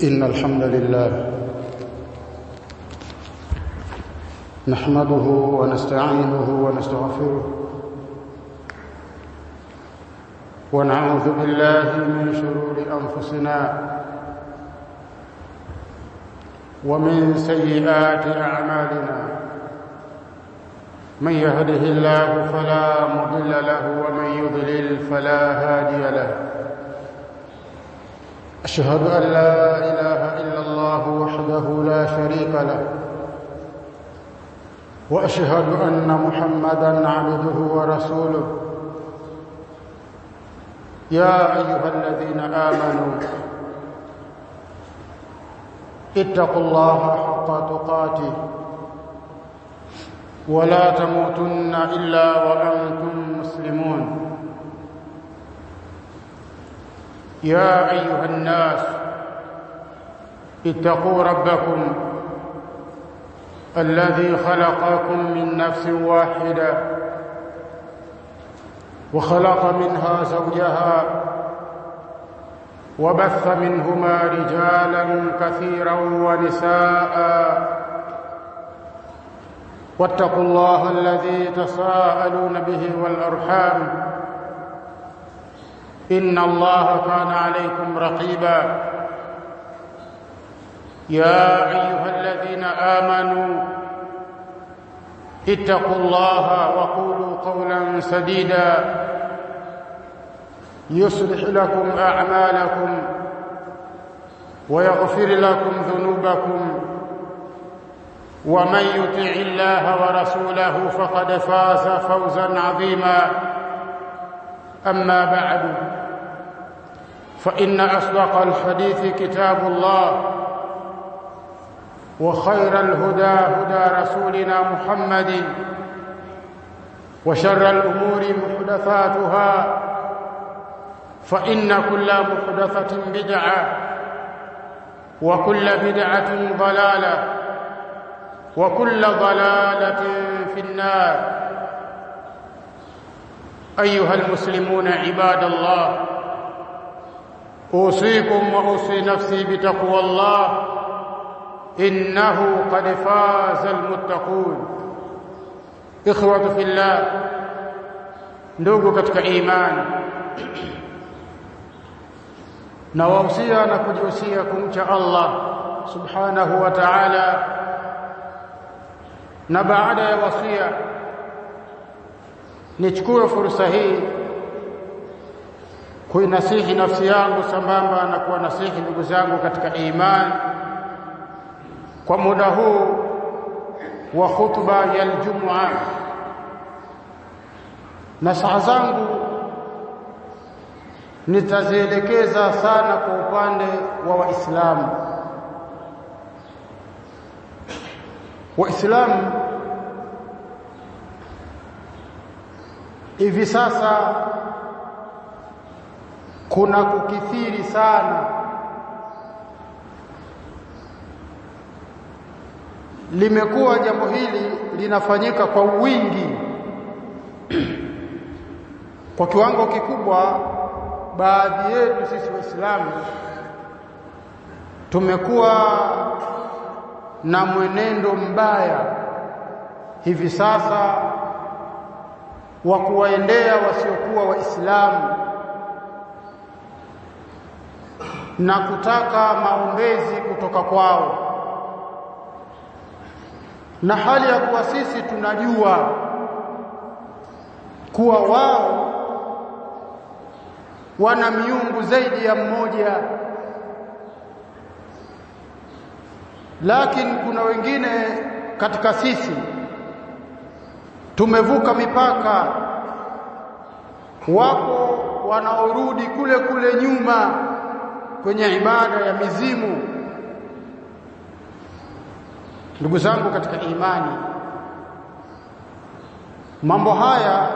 إن الحمد لله نحمده ونستعينه ونستغفره ونعوذ بالله من شرور أنفسنا ومن سيئات أعمالنا من يهده الله فلا مضل له ومن يضلل فلا هادي له أشهد أن لا إله إلا الله وحده لا شريك له وأشهد أن محمدًا عبده ورسوله يا أيها الذين آمنوا اتقوا الله حق تقاته ولا تموتن إلا وأنتم مسلمون يا أيها الناس اتقوا ربكم الذي خلقكم من نفس واحدة وخلق منها زوجها وبث منهما رجالا كثيرا ونساء واتقوا الله الذي تساءلون به والأرحام إن الله كان عليكم رقيبا يا أيها الذين آمنوا اتقوا الله وقولوا قولا سديدا يصلح لكم أعمالكم ويغفر لكم ذنوبكم ومن يطع الله ورسوله فقد فاز فوزا عظيما أما بعد فإن أصدق الحديث كتاب الله وخير الهدى هدى رسولنا محمد وشر الأمور محدثاتها فإن كل محدثة بدعة وكل بدعة ضلالة وكل ضلالة في النار أيها المسلمون عباد الله أوصيكم وأوصي نفسي بتقوى الله إنه قد فاز المتقون إخوة في الله ndugu katika imani nawahusia na kujihusia kumcha Allah subhanahu wa ta'ala na baada ya wasia nichukue fursa hii kuinasihi nafsi yangu sambamba na kuwanasihi ndugu zangu katika imani kwa muda huu wa khutba ya Ijumaa. Nasaha zangu nitazielekeza sana kwa upande wa Waislamu. Waislamu hivi sasa kuna kukithiri sana limekuwa jambo hili linafanyika kwa wingi kwa kiwango kikubwa. Baadhi yetu sisi Waislamu tumekuwa na mwenendo mbaya hivi sasa wa kuwaendea wasiokuwa Waislamu na kutaka maombezi kutoka kwao, na hali ya kuwa sisi tunajua kuwa wao wana miungu zaidi ya mmoja, lakini kuna wengine katika sisi tumevuka mipaka. Wapo wanaorudi kule kule nyuma kwenye ibada ya mizimu. Ndugu zangu katika imani, mambo haya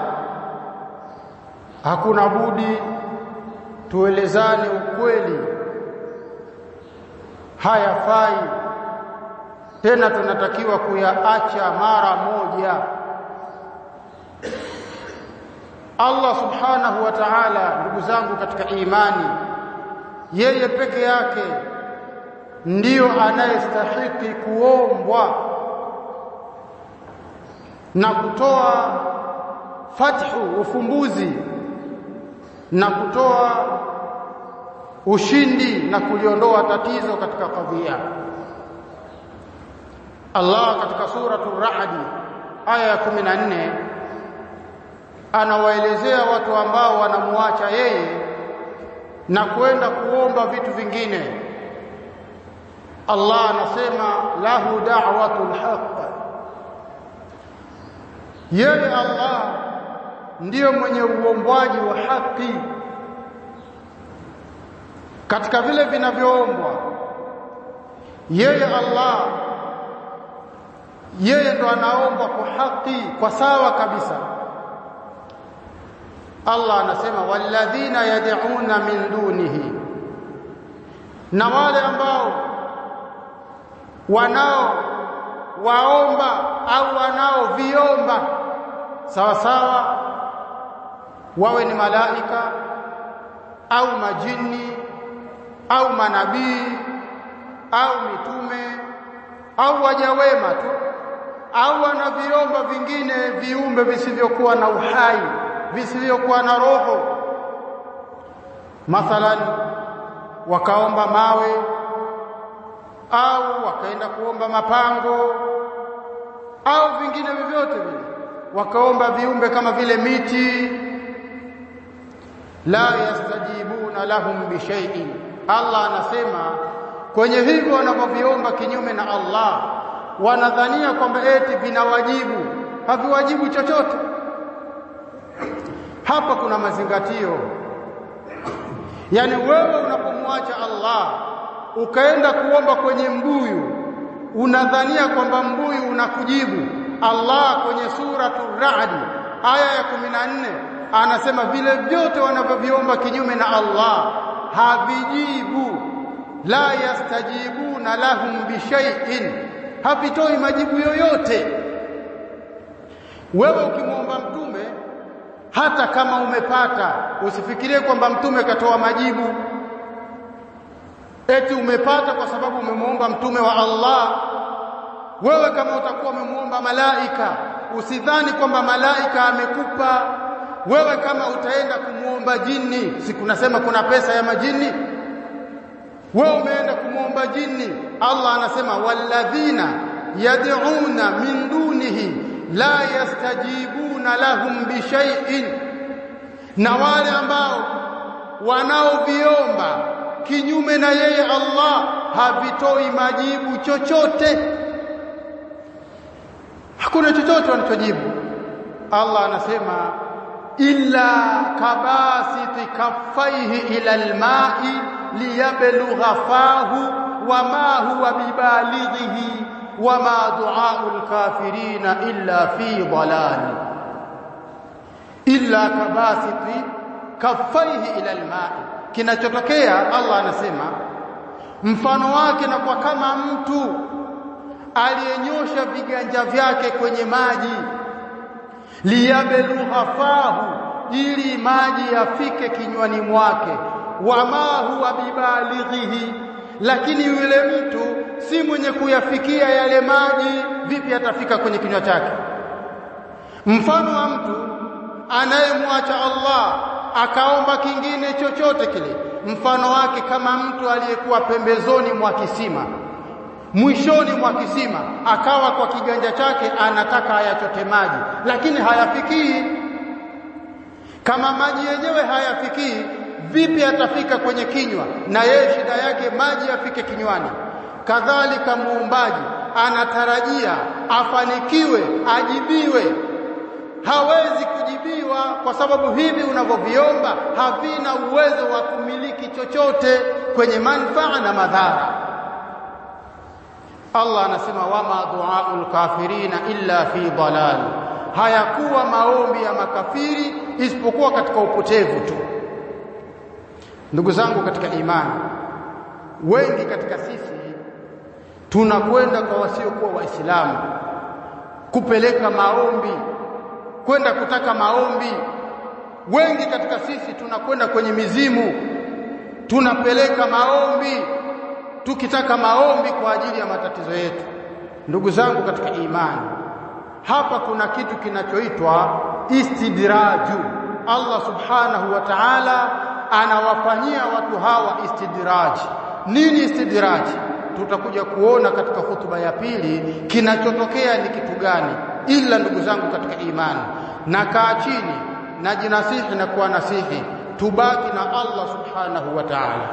hakuna budi tuelezane ukweli, hayafai tena, tunatakiwa kuyaacha mara moja. Allah subhanahu wa ta'ala, ndugu zangu katika imani, yeye peke yake ndiyo anayestahiki kuombwa na kutoa fathu, ufumbuzi, na kutoa ushindi na kuliondoa tatizo katika kadhia. Allah katika suratul Ra'd aya ya 14 anawaelezea watu ambao wanamuacha yeye na kwenda kuomba vitu vingine. Allah anasema lahu da'watul haqq, yeye Allah ndiyo mwenye uombwaji wa haki katika vile vinavyoombwa. Yeye Allah, yeye ndo anaomba kwa haki, kwa sawa kabisa. Allah anasema walladhina yad'una min dunihi, na wale ambao wanao waomba au wanao viomba sawa sawa, wawe ni malaika au majini au manabii au mitume au waja wema tu, au wanaviomba vingine viumbe visivyokuwa na uhai, visivyokuwa na roho. Mathalan wakaomba mawe, au wakaenda kuomba mapango, au vingine vyovyote vile, wakaomba viumbe kama vile miti. La yastajibuna lahum bi shay'in, Allah anasema kwenye hivyo wanavyoviomba kinyume na Allah, wanadhania kwamba eti vinawajibu. Haviwajibu chochote. Hapa kuna mazingatio. Yani wewe unapomwacha Allah ukaenda kuomba kwenye mbuyu, unadhania kwamba mbuyu unakujibu. Allah kwenye suratul Ra'd aya ya 14 anasema vile vyote wanavyoviomba kinyume na Allah havijibu. La yastajibuna lahum bi shay'in, havitoi majibu yoyote. Wewe ukimwomba mtume, hata kama umepata, usifikirie kwamba mtume katoa majibu eti umepata kwa sababu umemwomba mtume wa Allah. Wewe kama utakuwa umemwomba malaika, usidhani kwamba malaika amekupa. Wewe kama utaenda kumwomba jini, si kunasema kuna pesa ya majini? Wewe umeenda kumwomba jini, Allah anasema walladhina yad'una min dunihi la yastajibuna lahum bi shay'in, na wale ambao wanaoviomba kinyume na yeye Allah havitoi majibu chochote. Hakuna chochote wanachojibu. Allah anasema illa kabasiti kaffaihi ila alma'i liyablugha fahu wama huwa bibalighihi wama du'aul kafirina illa fi dhalal. Illa kabasiti kaffaihi ila alma'i, kinachotokea Allah anasema mfano wake na kwa kama mtu aliyenyosha viganja vyake kwenye maji, liyabelugha fahu, ili maji yafike kinywani mwake, wama huwa bibalighihi, lakini yule mtu si mwenye kuyafikia yale maji. Vipi atafika kwenye kinywa chake? Mfano wa mtu anayemwacha Allah akaomba kingine chochote kile, mfano wake kama mtu aliyekuwa pembezoni mwa kisima, mwishoni mwa kisima, akawa kwa kiganja chake anataka ayachote maji, lakini hayafikii. Kama maji yenyewe hayafikii, vipi atafika kwenye kinywa? Na yeye shida yake maji yafike kinywani. Kadhalika muombaji anatarajia afanikiwe, ajibiwe, hawezi kujibiwa kwa sababu hivi unavyoviomba havina uwezo wa kumiliki chochote kwenye manufaa na madhara. Allah anasema wama du'aul kafirina illa fi dalal, hayakuwa maombi ya makafiri isipokuwa katika upotevu tu. Ndugu zangu katika imani, wengi katika sisi tunakwenda kwa wasiokuwa Waislamu kupeleka maombi, kwenda kutaka maombi. Wengi katika sisi tunakwenda kwenye mizimu, tunapeleka maombi. tukitaka maombi kwa ajili ya matatizo yetu. Ndugu zangu katika imani, hapa kuna kitu kinachoitwa istidraju. Allah subhanahu wa ta'ala anawafanyia watu hawa istidraji. Nini istidraji? Tutakuja kuona katika hutuba ya pili kinachotokea ni kitu gani. Ila ndugu zangu katika imani, na kaa chini na jinasihi na kuwa nasihi, tubaki na Allah subhanahu wa ta'ala.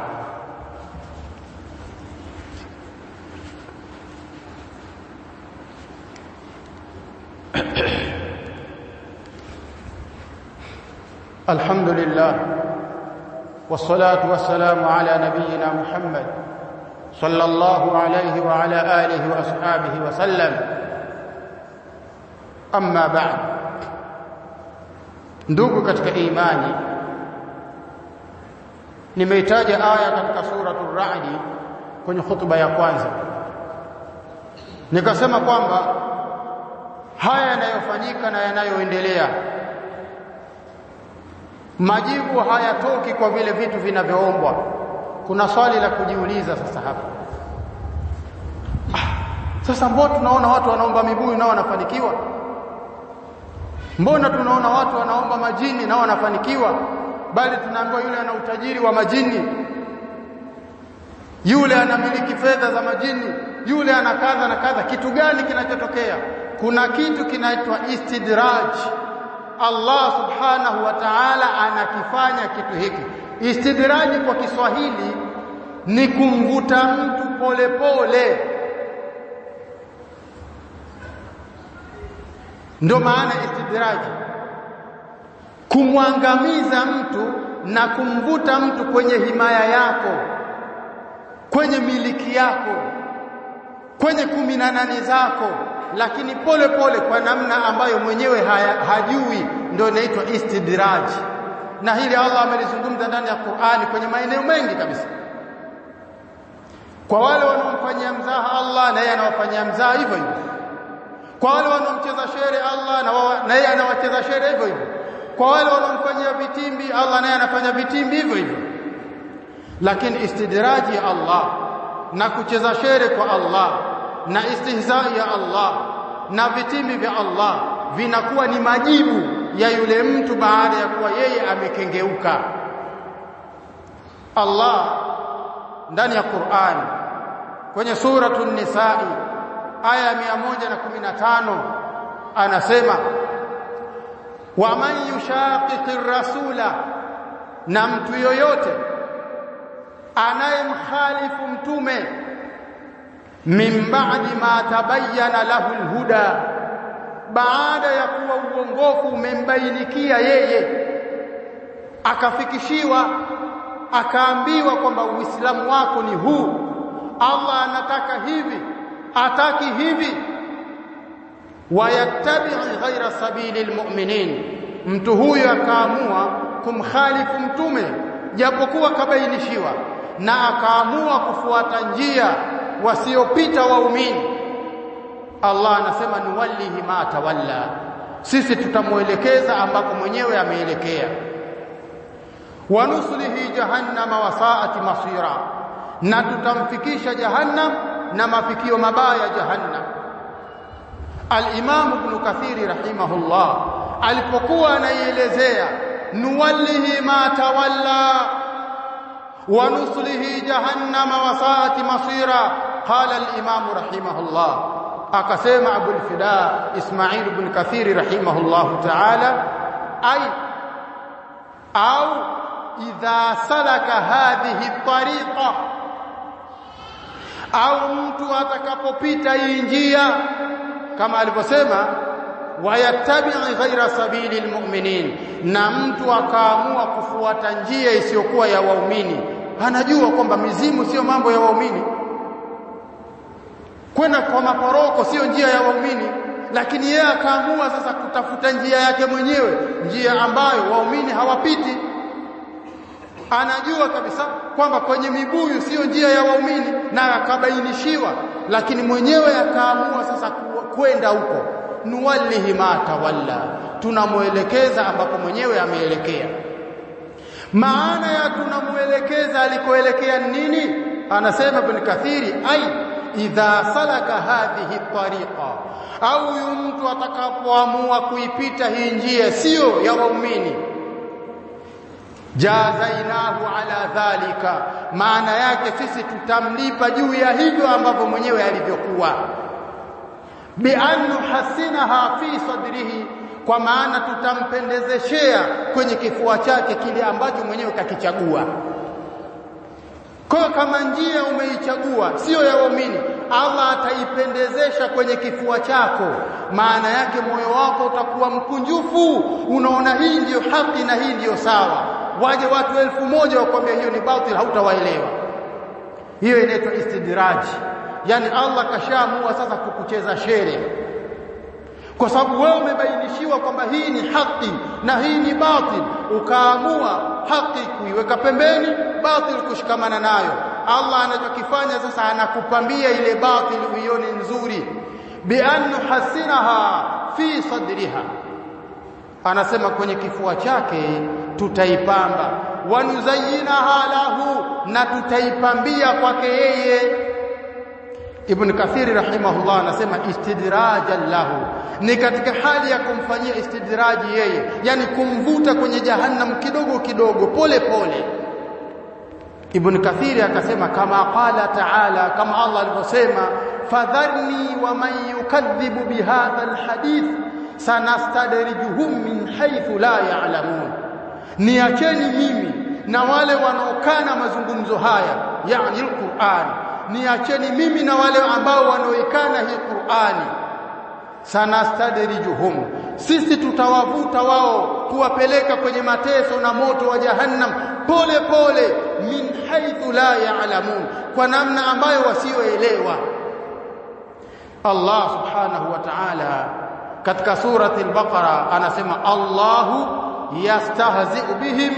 الحمد لله والصلاة والسلام على نبينا محمد صلى الله عليه وعلى آله وأصحابه وسلم. أما بعد، ndugu katika imani, nimeitaja aya katika suratul Ra'd kwenye hutuba ya kwanza, nikasema kwamba haya yanayofanyika na yanayoendelea, majibu hayatoki kwa vile vitu vinavyoombwa. Kuna swali la kujiuliza sasa hapa. Sasa mbona tunaona watu wanaomba mibuyu nao wanafanikiwa? Mbona tunaona watu wanaomba majini nao wanafanikiwa? Bali tunaambiwa yule ana utajiri wa majini, yule anamiliki fedha za majini, yule ana kadha na kadha. Kitu gani kinachotokea? Kuna kitu kinaitwa istidraj. Allah subhanahu wa ta'ala anakifanya kitu hiki. Istidraji kwa Kiswahili ni kumvuta mtu pole pole, ndio maana istidraji, kumwangamiza mtu na kumvuta mtu kwenye himaya yako, kwenye miliki yako, kwenye 18 zako, lakini pole pole kwa namna ambayo mwenyewe hajui, ndio inaitwa istidraj. Na hili Allah amelizungumza ndani ya Qur'ani kwenye maeneo mengi kabisa. Kwa wale wanaomfanyia mzaha Allah, na yeye anawafanyia mzaha hivyo hivyo. Kwa wale wanaomcheza shere Allah, na yeye anawacheza shere hivyo hivyo. Kwa wale wanaomfanyia vitimbi Allah, na yeye anafanya vitimbi hivyo hivyo. Lakini istidraji ya Allah na kucheza shere kwa Allah na istihzai ya Allah na vitimbi vya Allah vinakuwa ni majibu ya yule mtu baada ya kuwa yeye amekengeuka. Allah ndani ya Qur'an kwenye suratul Nisaa aya 115 anasema, wa man yushaqiqir rasula, na mtu yoyote anayemkhalifu mtume, min ba'di ma tabayyana lahu alhuda, baada ya kuwa uongofu umembainikia yeye, akafikishiwa, akaambiwa kwamba Uislamu wako ni huu, Allah anataka hivi, ataki hivi, wayattabi' ghaira sabilil mu'minin, mtu huyo akaamua kumkhalifu mtume japokuwa kabainishiwa, na akaamua kufuata njia wasiopita waumini, Allah anasema nuwallihi ma tawalla, sisi tutamuelekeza ambako mwenyewe ameelekea. Wa nuslihi jahannama wa sa'at masira, na tutamfikisha jahannam na mafikio mabaya jahannam. Al-Imam Ibn Kathir rahimahullah alipokuwa anaielezea nuwallihi ma tawalla wa nuslihi jahannama wa sa'at masira, qala al-Imam rahimahullah, akasema Abu al-Fida Ismail ibn Kathir rahimahullah ta'ala, au idha salaka hadhihi at-tariqa, au mtu atakapopita hii njia, kama alivyosema wayattabi' ghaira sabilil mu'minin, na mtu akaamua kufuata njia isiyokuwa ya waumini. Anajua kwamba mizimu sio mambo ya waumini, kwenda kwa maporoko sio njia ya waumini, lakini yeye akaamua sasa kutafuta njia yake mwenyewe, njia ambayo waumini hawapiti. Anajua kabisa kwamba kwenye mibuyu sio njia ya waumini na akabainishiwa, lakini mwenyewe akaamua sasa kwenda huko. Nuwallihi ma tawalla, tunamuelekeza ambapo mwenyewe ameelekea. Maana ya tunamuelekeza alikoelekea nini? anasema Ibn Kathiri, ai idha salaka hadhihi tariqa, au mtu atakapoamua kuipita hii njia sio ya waumini, jazainahu ala dhalika, maana yake sisi tutamlipa juu ya hivyo ambavyo mwenyewe alivyokuwa, bi an nuhassinaha fi sadrihi, kwa maana tutampendezeshea kwenye kifua chake kile ambacho mwenyewe kakichagua. Kwa kama njia umeichagua sio ya waumini, Allah ataipendezesha kwenye kifua chako, maana yake moyo wako utakuwa mkunjufu, unaona hii ndiyo haki na hii ndiyo sawa. Waje watu 1000 wakwambia hiyo ni batil, hautawaelewa. Hiyo inaitwa istidraj. Yani Allah kashaamua sasa kukucheza shere, kwa sababu wewe umebainishiwa kwamba hii ni haki na hii ni batil, ukaamua haki kuiweka pembeni, batil kushikamana nayo. Allah anachokifanya sasa, anakupambia ile batil uione nzuri, bi an nuhassinaha fi sadriha, anasema kwenye kifua chake tutaipamba, wa nuzayyinaha lahu, na tutaipambia kwake yeye. Ibn Kathir rahimahullah anasema istidrajan lahu, ni katika hali ya kumfanyia istidraji yeye, yani kumvuta kwenye jahannam kidogo kidogo, pole pole. Ibn Kathir akasema kama qala ta'ala, kama Allah alivyosema, fadharni wa man yukadhibu bihadha alhadith sanastadrijuhum min haythu la ya'lamun, niacheni mimi na wale wanaokana mazungumzo haya, yani alquran, niacheni mimi na wale ambao wanaoikana hii Qur'ani. Sanastadrijuhum, sisi tutawavuta wao kuwapeleka kwenye mateso na moto wa jahannam pole pole, min haythu la ya'lamun, kwa namna ambayo wasioelewa. Allah subhanahu wa ta'ala katika surati al-Baqara anasema, Allahu yastahzi'u bihim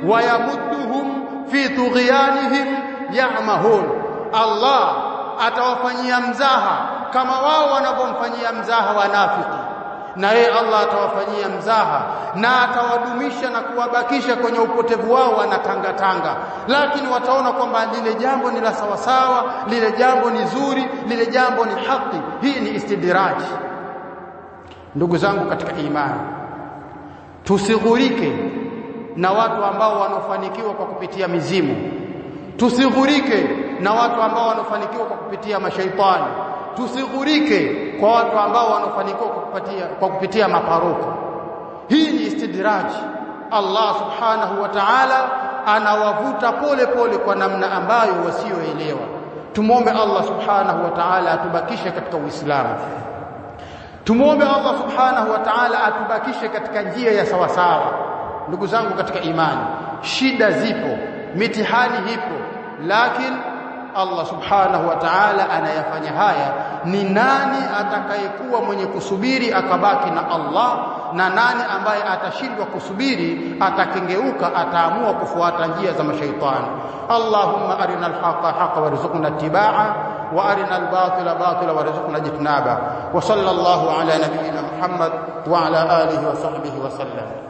wa yamudduhum fi tughyanihim ya'mahun, Allah atawafanyia mzaha kama wao wanavyomfanyia mzaha wanafiki, na yeye Allah atawafanyia mzaha na atawadumisha na kuwabakisha kwenye upotevu wao, wanatangatanga, lakini wataona kwamba lile jambo ni la sawa sawa, lile jambo ni zuri, lile jambo ni haki. Hii ni istidraji. Ndugu zangu katika imani, tusighurike na watu ambao wanafanikiwa kwa kupitia mizimu, tusighurike na watu ambao wanafanikiwa kwa kupitia mashaitani, tusighurike kwa watu ambao wanafanikiwa kwa kupitia maparoko. Hii ni istidraji. Allah subhanahu wa ta'ala anawavuta pole pole kwa namna ambayo wasioelewa. Tumuombe Allah subhanahu wa ta'ala atubakishe katika Uislamu. Tumuombe Allah subhanahu wa ta'ala atubakishe katika njia ya sawa sawa. Ndugu zangu katika imani, shida zipo, mitihani ipo, lakini Allah subhanahu wa ta'ala anayafanya haya. Ni nani atakayekuwa mwenye kusubiri akabaki na Allah, na nani ambaye atashindwa kusubiri atakengeuka, ataamua kufuata njia za mashaitani? Allahumma arina al-haqqa haqqan warzuqna ittiba'a, wa arina al-batila batila warzuqna ijtinaba. Wa sallallahu ala nabiyyina Muhammad wa ala alihi wa sahbihi wa sallam.